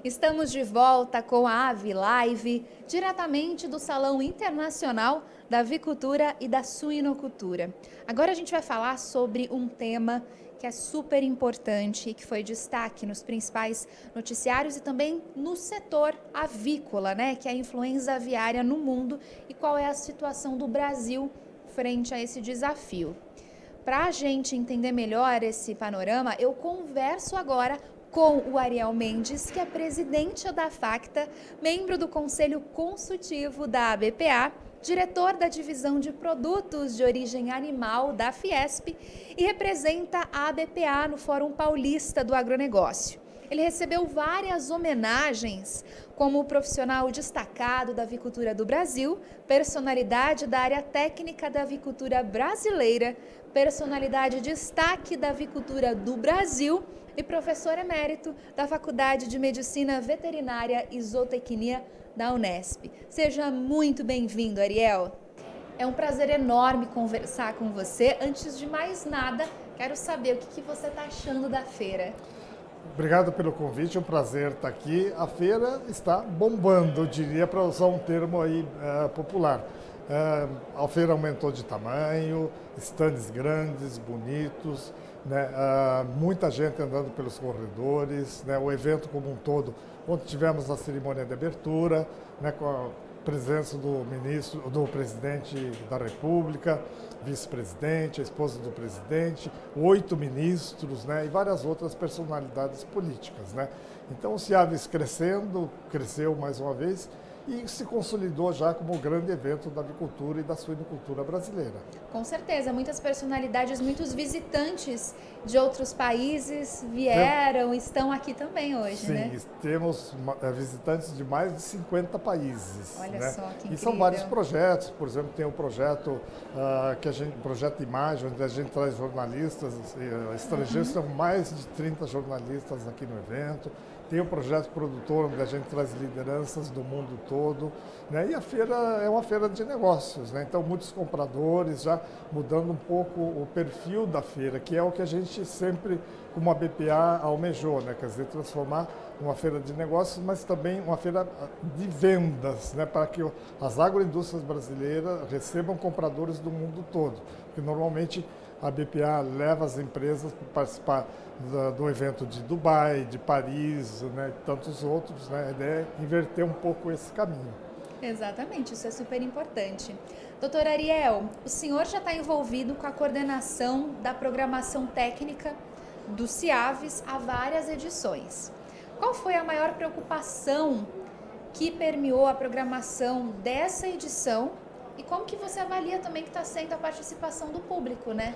Estamos de volta com a Ave Live, diretamente do Salão Internacional da Avicultura e da Suinocultura. Agora a gente vai falar sobre um tema que é super importante e que foi destaque nos principais noticiários e também no setor avícola, né? Que é a influenza aviária no mundo e qual é a situação do Brasil frente a esse desafio. Para a gente entender melhor esse panorama, eu converso agora com o Ariel Mendes, que é presidente da FACTA, membro do Conselho Consultivo da ABPA, diretor da Divisão de Produtos de Origem Animal da Fiesp e representa a ABPA no Fórum Paulista do Agronegócio. Ele recebeu várias homenagens como profissional destacado da avicultura do Brasil, personalidade da área técnica da avicultura brasileira, personalidade destaque da avicultura do Brasil e professor emérito da Faculdade de Medicina Veterinária e Zootecnia da Unesp. Seja muito bem-vindo, Ariel. É um prazer enorme conversar com você. Antes de mais nada, quero saber o que você está achando da feira. Obrigado pelo convite, é um prazer estar aqui. A feira está bombando, eu diria, para usar um termo aí popular. A feira aumentou de tamanho, estandes grandes, bonitos, né? Muita gente andando pelos corredores, né? O evento como um todo. Ontem tivemos a cerimônia de abertura, né? Com a presença do presidente da República, vice-presidente, a esposa do presidente, 8 ministros, né? E várias outras personalidades políticas, né? Então o CIAVES cresceu mais uma vez, e se consolidou já como o grande evento da avicultura e da suinocultura brasileira. Com certeza, muitas personalidades, muitos visitantes de outros países vieram, estão aqui também hoje, sim, né? Sim, temos visitantes de mais de 50 países. Olha, né? Só, que incrível. E são vários projetos, por exemplo, tem o projeto projeto Imagem, onde a gente traz jornalistas estrangeiros, são mais de 30 jornalistas aqui no evento. Tem o projeto Produtor, onde a gente traz lideranças do mundo todo, né? E a feira é uma feira de negócios, né? Então muitos compradores, já mudando um pouco o perfil da feira, que é o que a gente sempre, como a BPA, almejou, né? Quer dizer, transformar uma feira de negócios, mas também uma feira de vendas, né? Para que as agroindústrias brasileiras recebam compradores do mundo todo, que normalmente a BPA leva as empresas para participar do evento de Dubai, de Paris, né, e tantos outros, né? A ideia é inverter um pouco esse caminho. Exatamente, isso é super importante. Doutor Ariel, o senhor já está envolvido com a coordenação da programação técnica do CIAVES há várias edições. Qual foi a maior preocupação que permeou a programação dessa edição e como que você avalia também que está sendo a participação do público, né?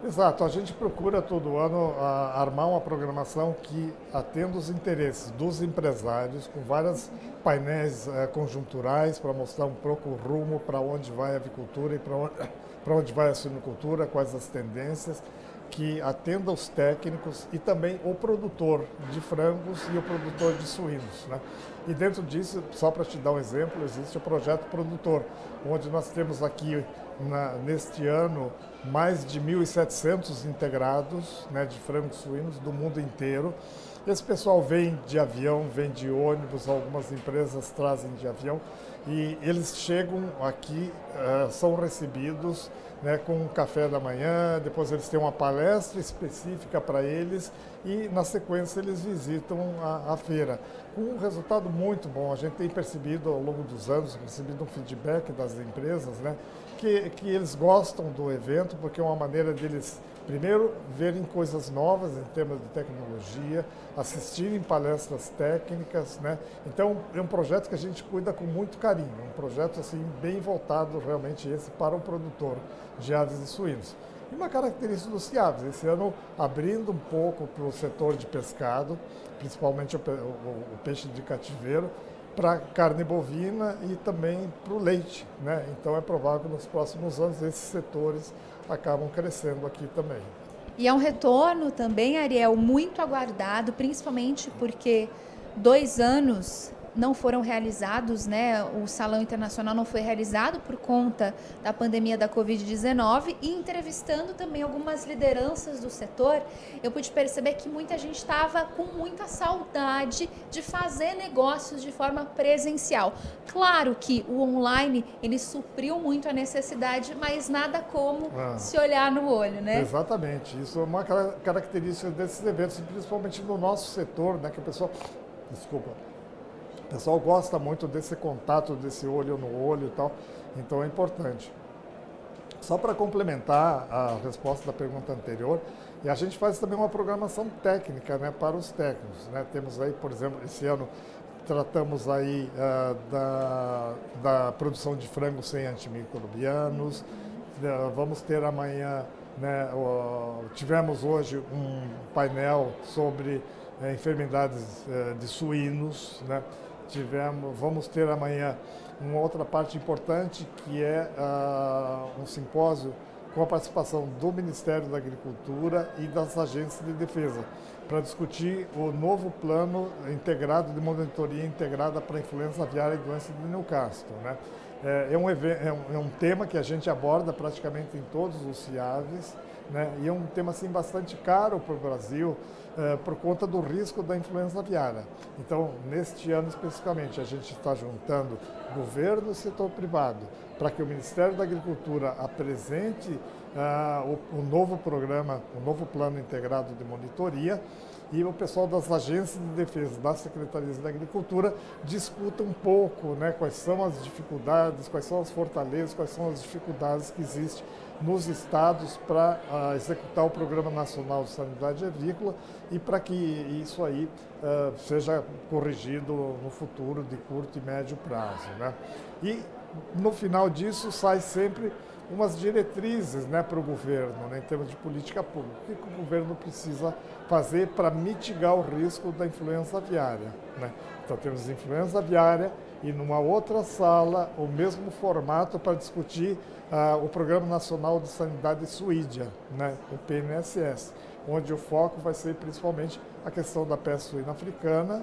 Exato, a gente procura todo ano armar uma programação que atenda os interesses dos empresários, com vários painéis conjunturais para mostrar um pouco o rumo para onde vai a avicultura e para onde vai a suinocultura, quais as tendências, que atenda os técnicos e também o produtor de frangos e o produtor de suínos, né? E dentro disso, só para te dar um exemplo, existe o projeto Produtor, onde nós temos aqui, neste ano, mais de 1.700 integrados, né, de frangos suínos do mundo inteiro. Esse pessoal vem de avião, vem de ônibus, algumas empresas trazem de avião, e eles chegam aqui, são recebidos, né, com um café da manhã, depois eles têm uma palestra específica para eles e, na sequência, eles visitam a feira. Com um resultado muito bom, a gente tem percebido ao longo dos anos, recebido um feedback das empresas, né, que eles gostam do evento, porque é uma maneira deles, primeiro, verem coisas novas em termos de tecnologia, assistirem palestras técnicas, né? Então, é um projeto que a gente cuida com muito carinho, um projeto assim bem voltado realmente esse para o produtor de aves e suínos. E uma característica dos CIAVES, esse ano abrindo um pouco para o setor de pescado, principalmente o peixe de cativeiro, para carne bovina e também para o leite, né? Então é provável que nos próximos anos esses setores acabam crescendo aqui também. E é um retorno também, Ariel, muito aguardado, principalmente porque 2 anos não foram realizados, né? O Salão Internacional não foi realizado por conta da pandemia da Covid-19, e entrevistando também algumas lideranças do setor, eu pude perceber que muita gente estava com muita saudade de fazer negócios de forma presencial. Claro que o online, ele supriu muito a necessidade, mas nada como se olhar no olho, né? Exatamente, isso é uma característica desses eventos, principalmente no nosso setor, né, que o pessoal, o pessoal gosta muito desse contato, desse olho no olho e tal, então é importante. Só para complementar a resposta da pergunta anterior, e a gente faz também uma programação técnica, né, para os técnicos, né? Temos aí, por exemplo, esse ano tratamos aí da produção de frango sem antimicrobianos, vamos ter amanhã, né, tivemos hoje um painel sobre enfermidades de suínos, né? Vamos ter amanhã uma outra parte importante, que é um simpósio com a participação do Ministério da Agricultura e das agências de defesa, para discutir o novo plano integrado de monitoria integrada para a influenza aviária e doença de Newcastle, né? É um tema que a gente aborda praticamente em todos os CIAVs, né? E é um tema assim, bastante caro para o Brasil, por conta do risco da influenza aviária. Então, neste ano especificamente, a gente está juntando governo e setor privado para que o Ministério da Agricultura apresente o novo programa, o novo plano integrado de monitoria, e o pessoal das agências de defesa, das secretarias da Agricultura, discuta um pouco, né, quais são as dificuldades, quais são as fortalezas, quais são as dificuldades que existem nos estados para executar o Programa Nacional de Sanidade Avícola, e para que isso aí seja corrigido no futuro de curto e médio prazo, né? E no final disso sai sempre umas diretrizes, né, para o governo, né, em termos de política pública. O que o governo precisa fazer para mitigar o risco da influenza aviária, né? Então temos influenza aviária e numa outra sala o mesmo formato para discutir o Programa Nacional de Sanidade Suídia, né, o PNSS, onde o foco vai ser principalmente a questão da peste suína africana,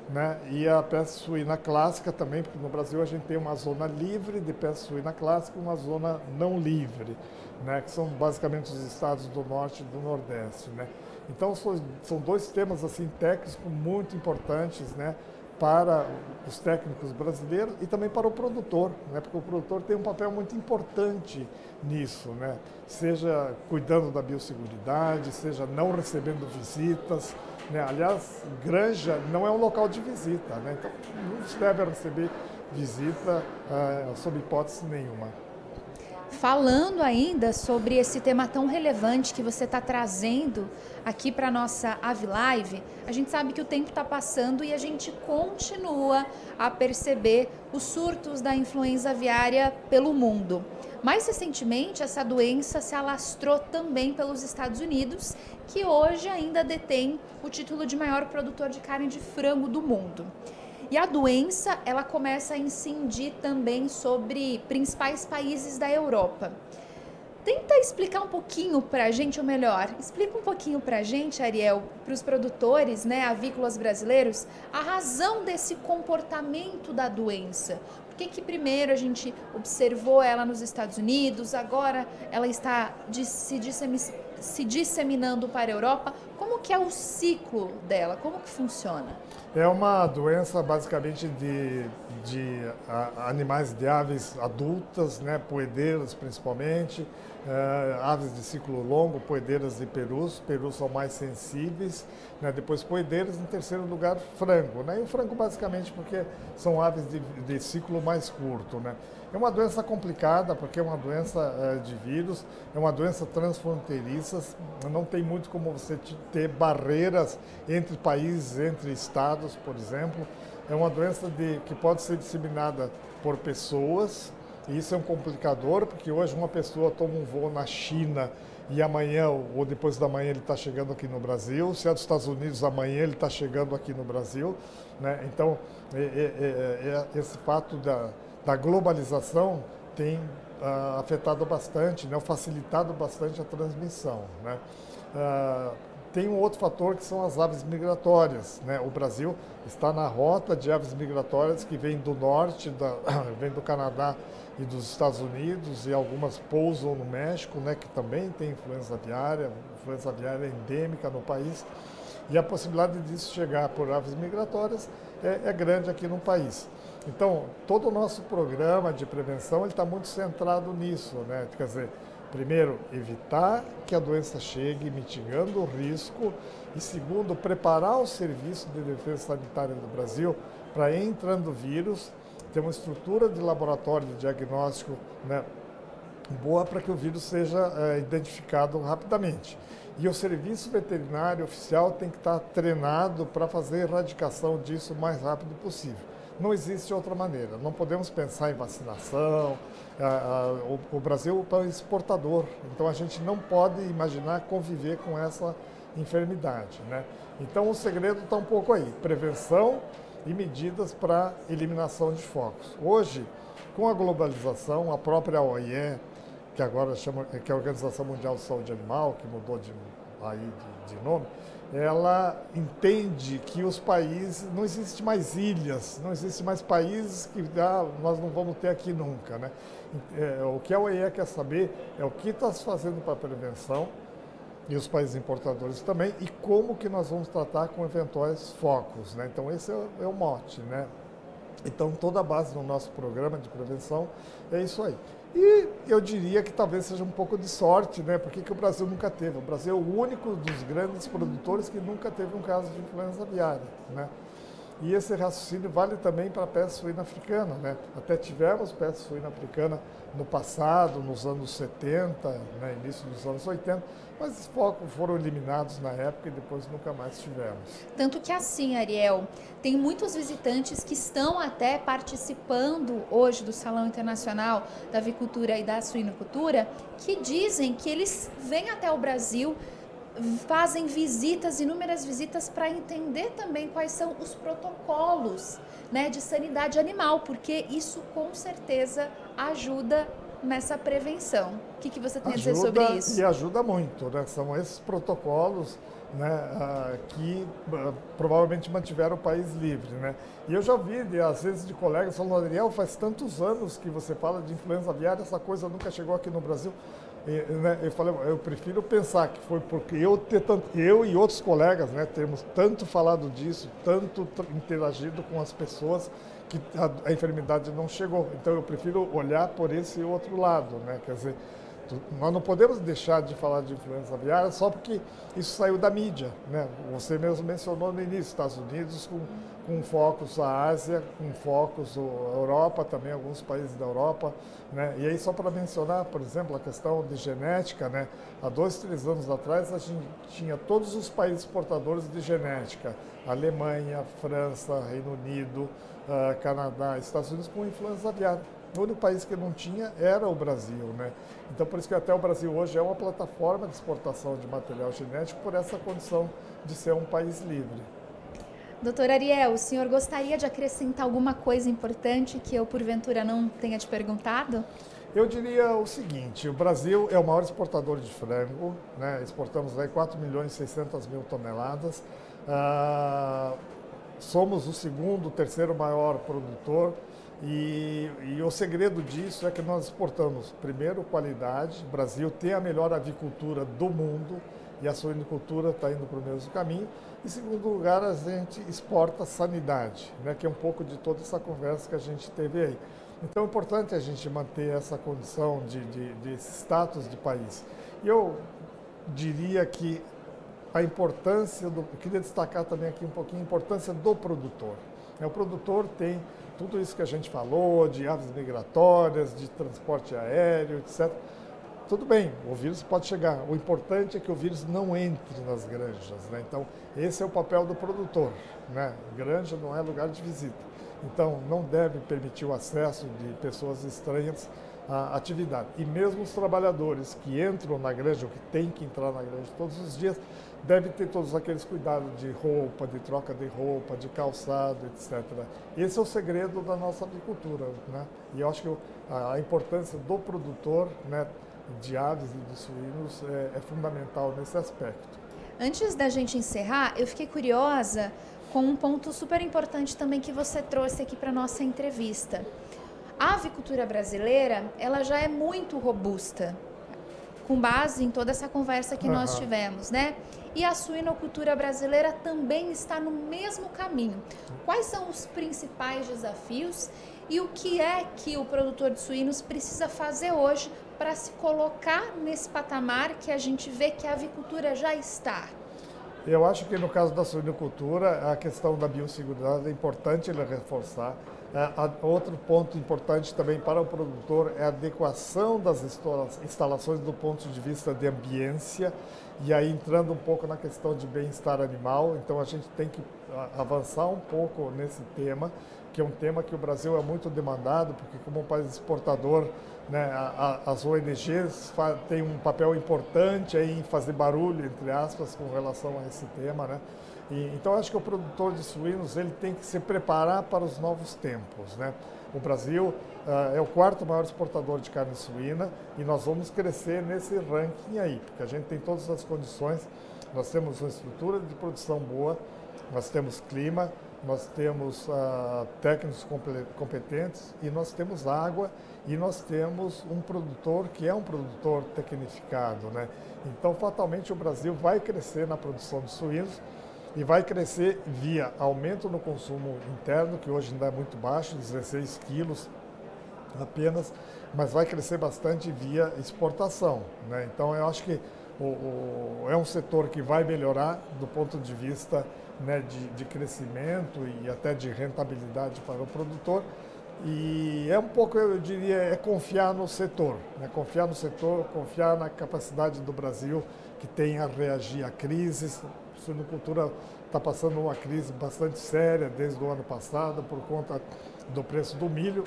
né, e a peste suína clássica também, porque no Brasil a gente tem uma zona livre de peste suína clássica e uma zona não livre, né, que são basicamente os estados do norte e do nordeste, né. Então são dois temas assim técnicos muito importantes, né, para os técnicos brasileiros e também para o produtor, né, porque o produtor tem um papel muito importante nisso, né, seja cuidando da biosseguridade, seja não recebendo visitas, né. Aliás, granja não é um local de visita, né, então não se deve receber visita sob hipótese nenhuma. Falando ainda sobre esse tema tão relevante que você está trazendo aqui para a nossa AviLive, a gente sabe que o tempo está passando e a gente continua a perceber os surtos da influenza aviária pelo mundo. Mais recentemente, essa doença se alastrou também pelos Estados Unidos, que hoje ainda detém o título de maior produtor de carne de frango do mundo. E a doença, ela começa a incidir também sobre principais países da Europa. Tenta explicar um pouquinho para a gente, ou melhor, explica um pouquinho para a gente, Ariel, para os produtores, né, avícolas brasileiros, a razão desse comportamento da doença. Por que primeiro a gente observou ela nos Estados Unidos, agora ela está se disseminando para a Europa? Como que é o ciclo dela? Como que funciona? É uma doença basicamente de animais, de aves adultas, né, poedeiras principalmente, aves de ciclo longo, poedeiras e perus. Perus são mais sensíveis, né, depois poedeiras, em terceiro lugar frango, né, e o frango basicamente porque são aves de ciclo mais curto, né. É uma doença complicada porque é uma doença de vírus, é uma doença transfronteiriça, não tem muito como você ter barreiras entre países, entre estados, por exemplo. É uma doença que pode ser disseminada por pessoas, e isso é um complicador, porque hoje uma pessoa toma um voo na China e amanhã ou depois da manhã ele está chegando aqui no Brasil, se é dos Estados Unidos amanhã ele está chegando aqui no Brasil, né? Então, esse fato da globalização tem afetado bastante, né, facilitado bastante a transmissão, né. tem um outro fator que são as aves migratórias, né? O Brasil está na rota de aves migratórias que vêm do norte, vem do Canadá e dos Estados Unidos, e algumas pousam no México, né? Que também tem influenza aviária endêmica no país. E a possibilidade disso chegar por aves migratórias é grande aqui no país. Então, todo o nosso programa de prevenção está muito centrado nisso, né? Quer dizer, primeiro, evitar que a doença chegue, mitigando o risco, e segundo, preparar o Serviço de Defesa Sanitária do Brasil para, entrando vírus, ter uma estrutura de laboratório de diagnóstico, né, boa para que o vírus seja identificado rapidamente. E o serviço veterinário oficial tem que estar treinado para fazer a erradicação disso o mais rápido possível. Não existe outra maneira. Não podemos pensar em vacinação. O Brasil é um país exportador, então a gente não pode imaginar conviver com essa enfermidade, né? Então o segredo está um pouco aí, prevenção e medidas para eliminação de focos. Hoje, com a globalização, a própria OIE, que agora chama, que é a Organização Mundial de Saúde Animal, que mudou de nome, ela entende que os países, não existe mais ilhas, não existe mais países que nós não vamos ter aqui nunca, né? O que a OIE quer saber é o que está se fazendo para a prevenção, e os países importadores também, e como que nós vamos tratar com eventuais focos, né? Então esse é o mote, né? Então toda a base do nosso programa de prevenção é isso aí. E eu diria que talvez seja um pouco de sorte, né? Porque que o Brasil nunca teve. O Brasil é o único dos grandes produtores que nunca teve um caso de influenza aviária, né? E esse raciocínio vale também para a peste suína africana, né? Até tivemos peste suína africana no passado, nos anos 70, né? Início dos anos 80, mas os focos foram eliminados na época e depois nunca mais tivemos. Tanto que assim, Ariel, tem muitos visitantes que estão até participando hoje do Salão Internacional da Avicultura e da Suinocultura, que dizem que eles vêm até o Brasil, fazem visitas, inúmeras visitas, para entender também quais são os protocolos, né, de sanidade animal, porque isso com certeza ajuda nessa prevenção. O que você tem a dizer sobre isso? E ajuda muito, né? São esses protocolos, né, que provavelmente mantiveram o país livre, né? E eu já vi, às vezes, de colegas falando, Ariel, faz tantos anos que você fala de influenza aviária, essa coisa nunca chegou aqui no Brasil. Né, eu falei, eu prefiro pensar que foi porque eu e outros colegas, né, temos tanto falado disso, tanto interagido com as pessoas, que a enfermidade não chegou. Então eu prefiro olhar por esse outro lado, né? Quer dizer, nós não podemos deixar de falar de influenza aviária só porque isso saiu da mídia, né? Você mesmo mencionou no início, Estados Unidos com focos a Ásia, com focos a Europa, também alguns países da Europa, né? E aí só para mencionar, por exemplo, a questão de genética, né? Há 2, 3 anos atrás a gente tinha todos os países exportadores de genética, Alemanha, França, Reino Unido, Canadá, Estados Unidos com influenza aviária. O único país que não tinha era o Brasil, né? Então, por isso que até o Brasil hoje é uma plataforma de exportação de material genético por essa condição de ser um país livre. Doutor Ariel, o senhor gostaria de acrescentar alguma coisa importante que eu, porventura, não tenha te perguntado? Eu diria o seguinte, o Brasil é o maior exportador de frango, né? Exportamos aí 4.600.000 toneladas. Somos o segundo, terceiro maior produtor. E o segredo disso é que nós exportamos, primeiro, qualidade. O Brasil tem a melhor avicultura do mundo e a suinocultura está indo para o mesmo caminho. Em segundo lugar, a gente exporta sanidade, né, que é um pouco de toda essa conversa que a gente teve aí. Então é importante a gente manter essa condição de status de país. E eu diria que a importância, eu queria destacar também aqui um pouquinho a importância do produtor. O produtor tem tudo isso que a gente falou, de aves migratórias, de transporte aéreo, etc. Tudo bem, o vírus pode chegar. O importante é que o vírus não entre nas granjas, né? Então, esse é o papel do produtor, né? Granja não é lugar de visita. Então, não deve permitir o acesso de pessoas estranhas à atividade. E mesmo os trabalhadores que entram na granja, ou que têm que entrar na granja todos os dias, deve ter todos aqueles cuidados de roupa, de troca de roupa, de calçado, etc. Esse é o segredo da nossa agricultura, né? E eu acho que a importância do produtor, né, de aves e de suínos é fundamental nesse aspecto. Antes da gente encerrar, eu fiquei curiosa com um ponto super importante também que você trouxe aqui para nossa entrevista. A avicultura brasileira, ela já é muito robusta, com base em toda essa conversa que nós tivemos, né? E a suinocultura brasileira também está no mesmo caminho. Quais são os principais desafios e o que é que o produtor de suínos precisa fazer hoje para se colocar nesse patamar que a gente vê que a avicultura já está? Eu acho que no caso da suinocultura, a questão da biosseguridade é importante ele reforçar. Outro ponto importante também para o produtor é a adequação das instalações do ponto de vista de ambiência, e aí entrando um pouco na questão de bem-estar animal. Então a gente tem que avançar um pouco nesse tema, que é um tema que o Brasil é muito demandado, porque como um país exportador, né, as ONGs têm um papel importante aí em fazer barulho, entre aspas, com relação a esse tema, né? Então, acho que o produtor de suínos ele tem que se preparar para os novos tempos, né? O Brasil é o quarto maior exportador de carne suína e nós vamos crescer nesse ranking aí, porque a gente tem todas as condições, nós temos uma estrutura de produção boa, nós temos clima, nós temos técnicos competentes e nós temos água e nós temos um produtor que é um produtor tecnificado, né? Então, fatalmente, o Brasil vai crescer na produção de suínos e vai crescer via aumento no consumo interno, que hoje ainda é muito baixo, 16 quilos apenas, mas vai crescer bastante via exportação, né? Então, eu acho que é um setor que vai melhorar do ponto de vista, né, de crescimento e até de rentabilidade para o produtor. E é um pouco, eu diria, é confiar no setor, né? Confiar no setor, confiar na capacidade do Brasil, que tem a reagir a crises. A suinocultura está passando uma crise bastante séria desde o ano passado por conta do preço do milho,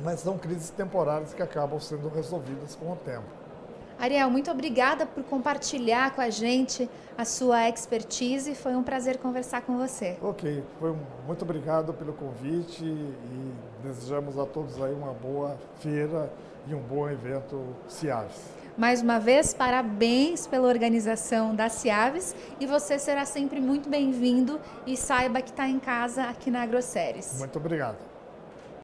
mas são crises temporárias que acabam sendo resolvidas com o tempo. Ariel, muito obrigada por compartilhar com a gente a sua expertise. Foi um prazer conversar com você. Ok, muito obrigado pelo convite e desejamos a todos aí uma boa feira e um bom evento Ciaves. Mais uma vez, parabéns pela organização da Ciaves e você será sempre muito bem-vindo e saiba que está em casa aqui na AgroSéries. Muito obrigado.